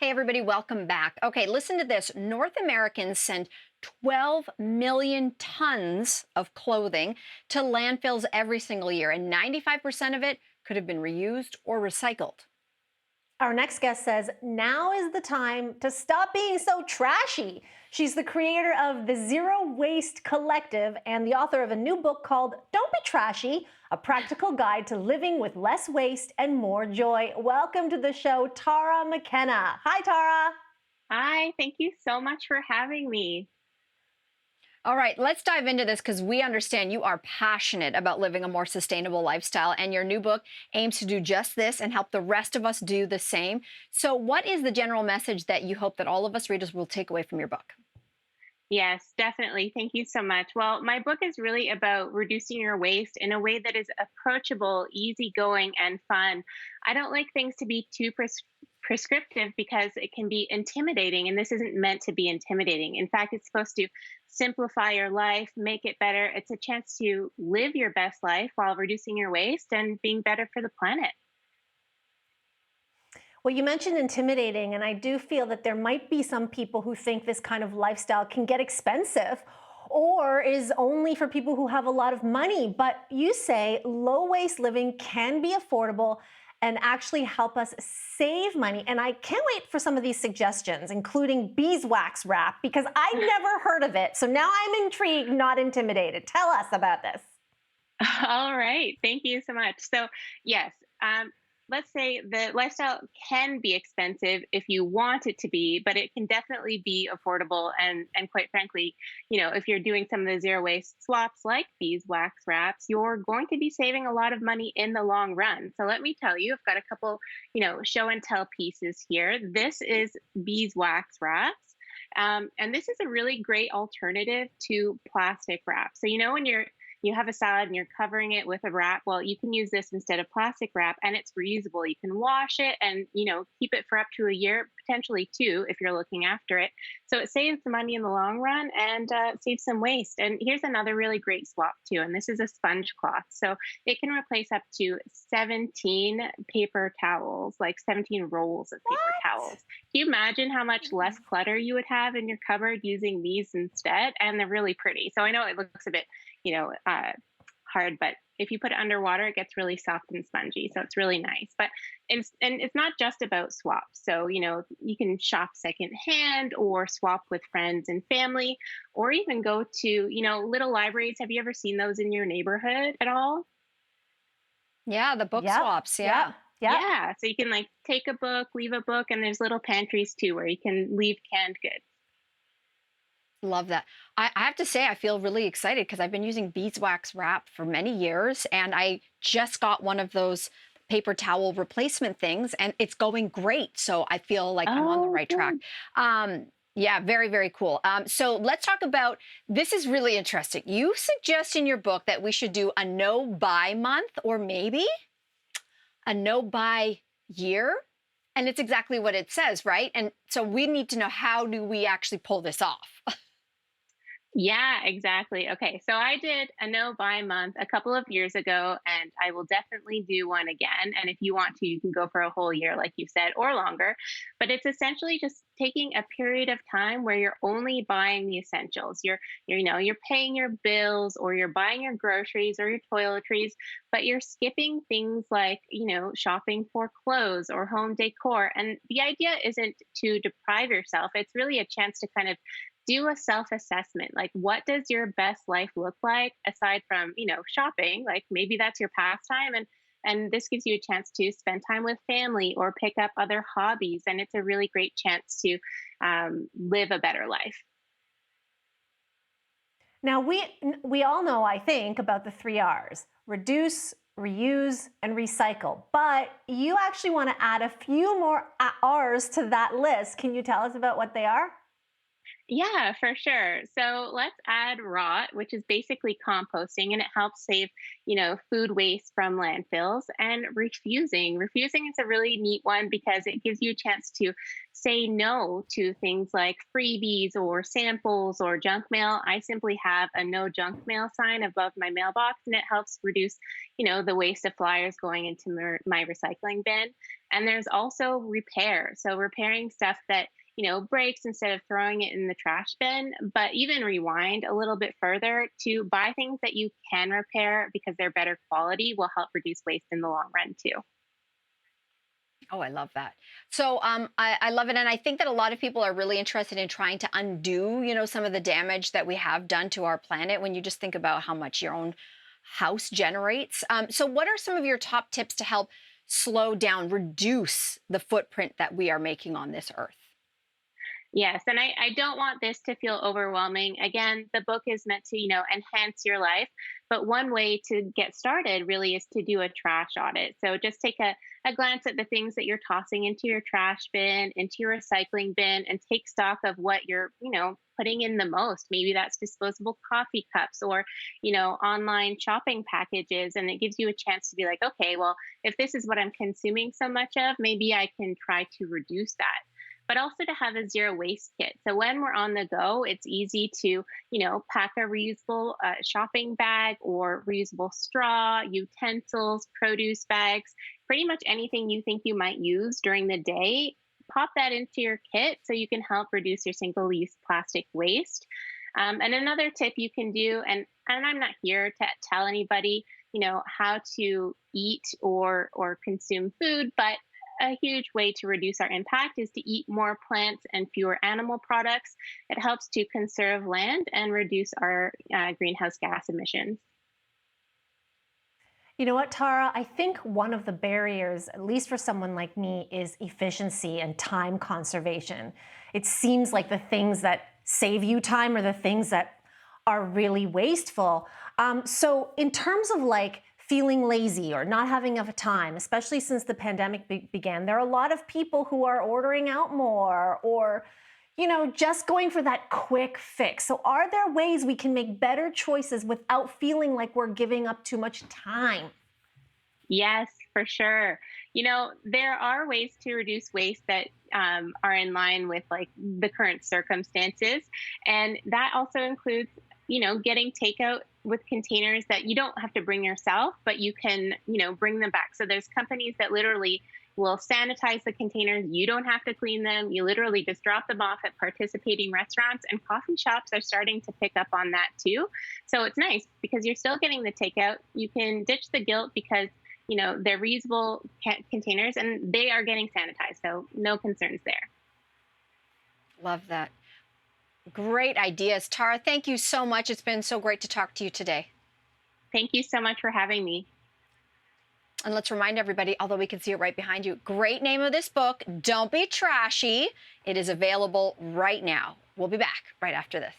Hey, everybody, welcome back. Okay, listen to this. North Americans send 12 million tons of clothing to landfills every single year, and 95% of it could have been reused or recycled. Our next guest says, now is the time to stop being so trashy. She's the creator of the Zero Waste Collective and the author of a new book called Don't Be Trashy, a practical guide to living with less waste and more joy. Welcome to the show, Tara McKenna. Hi, Tara. Hi, thank you so much for having me. All right, let's dive into this because we understand you are passionate about living a more sustainable lifestyle, and your new book aims to do just this and help the rest of us do the same. So, what is the general message that you hope that all of us readers will take away from your book? Yes, definitely. Thank you so much. Well, my book is really about reducing your waste in a way that is approachable, easygoing, and fun. I don't like things to be too prescriptive because it can be intimidating, and this isn't meant to be intimidating. In fact, it's supposed to simplify your life, make it better. It's a chance to live your best life while reducing your waste and being better for the planet. Well, you mentioned intimidating, and I do feel that there might be some people who think this kind of lifestyle can get expensive or is only for people who have a lot of money. But you say low waste living can be affordable and actually help us save money. And I can't wait for some of these suggestions, including beeswax wrap, because I never heard of it. So now I'm intrigued, not intimidated. Tell us about this. All right. Thank you so much. So, yes, let's say the lifestyle can be expensive if you want it to be, but it can definitely be affordable. And quite frankly, if you're doing some of the zero waste swaps like beeswax wraps, you're going to be saving a lot of money in the long run. So let me tell you, I've got a couple, show and tell pieces here. This is beeswax wraps. And this is a really great alternative to plastic wrap. So when you have a salad and you're covering it with a wrap, well, you can use this instead of plastic wrap, and it's reusable. You can wash it and keep it for up to a year, potentially two if you're looking after it. So it saves money in the long run and saves some waste. And here's another really great swap too, and this is a sponge cloth. So it can replace up to 17 paper towels, like 17 rolls of paper towels. What? Can you imagine how much less clutter you would have in your cupboard using these instead? And they're really pretty. So I know it looks a bit hard, but if you put it underwater, it gets really soft and spongy. So it's really nice. But it's not just about swaps. So, you can shop secondhand or swap with friends and family, or even go to, little libraries. Have you ever seen those in your neighborhood at all? Yeah, the book Yep. swaps. Yep. Yeah. Yep. Yeah. So you can like take a book, leave a book, and there's little pantries too where you can leave canned goods. Love that. I have to say, I feel really excited because I've been using beeswax wrap for many years, and I just got one of those paper towel replacement things, and it's going great. So I feel like I'm on the Oh, right track. good. Yeah, very, very cool. So let's talk about this. Is really interesting. You suggest in your book that we should do a no buy month or maybe a no buy year. And it's exactly what it says, right? And so we need to know, how do we actually pull this off? Yeah, exactly. Okay, so I did a no buy month a couple of years ago, and I will definitely do one again. And if you want to, you can go for a whole year, like you said, or longer. But it's essentially just taking a period of time where you're only buying the essentials. You're paying your bills, or you're buying your groceries or your toiletries, but you're skipping things like, shopping for clothes or home decor. And the idea isn't to deprive yourself. It's really a chance to kind of do a self assessment. Like, what does your best life look like aside from, shopping? Like, maybe that's your pastime. And this gives you a chance to spend time with family or pick up other hobbies. And it's a really great chance to live a better life. Now we all know, I think, about the three R's: reduce, reuse, and recycle. But you actually want to add a few more R's to that list. Can you tell us about what they are? Yeah, for sure. So let's add rot, which is basically composting, and it helps save, food waste from landfills. And refusing. Refusing is a really neat one because it gives you a chance to say no to things like freebies or samples or junk mail. I simply have a no junk mail sign above my mailbox, and it helps reduce, the waste of flyers going into my recycling bin. And there's also repair. So repairing stuff that, breaks instead of throwing it in the trash bin, but even rewind a little bit further to buy things that you can repair because they're better quality will help reduce waste in the long run too. Oh, I love that. So I love it. And I think that a lot of people are really interested in trying to undo, some of the damage that we have done to our planet when you just think about how much your own house generates. So what are some of your top tips to help slow down, reduce the footprint that we are making on this earth? Yes, and I don't want this to feel overwhelming. Again, the book is meant to, enhance your life. But one way to get started really is to do a trash audit. So just take a glance at the things that you're tossing into your trash bin, into your recycling bin, and take stock of what you're, putting in the most. Maybe that's disposable coffee cups or, online shopping packages. And it gives you a chance to be like, okay, well, if this is what I'm consuming so much of, maybe I can try to reduce that, but also to have a zero waste kit. So when we're on the go, it's easy to, pack a reusable shopping bag or reusable straw, utensils, produce bags, pretty much anything you think you might use during the day. Pop that into your kit so you can help reduce your single use plastic waste. And another tip you can do, and I'm not here to tell anybody, how to eat or consume food, but a huge way to reduce our impact is to eat more plants and fewer animal products. It helps to conserve land and reduce our greenhouse gas emissions. You know what, Tara? I think one of the barriers, at least for someone like me, is efficiency and time conservation. It seems like the things that save you time are the things that are really wasteful. So in terms of like feeling lazy or not having enough time, especially since the pandemic began, there are a lot of people who are ordering out more or, just going for that quick fix. So are there ways we can make better choices without feeling like we're giving up too much time? Yes, for sure. There are ways to reduce waste that are in line with like the current circumstances. And that also includes, getting takeout with containers that you don't have to bring yourself, but you can, bring them back. So there's companies that literally will sanitize the containers. You don't have to clean them. You literally just drop them off at participating restaurants, and coffee shops are starting to pick up on that too. So it's nice because you're still getting the takeout. You can ditch the guilt because they're reusable containers and they are getting sanitized. So no concerns there. Love that. Great ideas. Tara, thank you so much. It's been so great to talk to you today. Thank you so much for having me. And let's remind everybody, although we can see it right behind you, great name of this book, Don't Be Trashy. It is available right now. We'll be back right after this.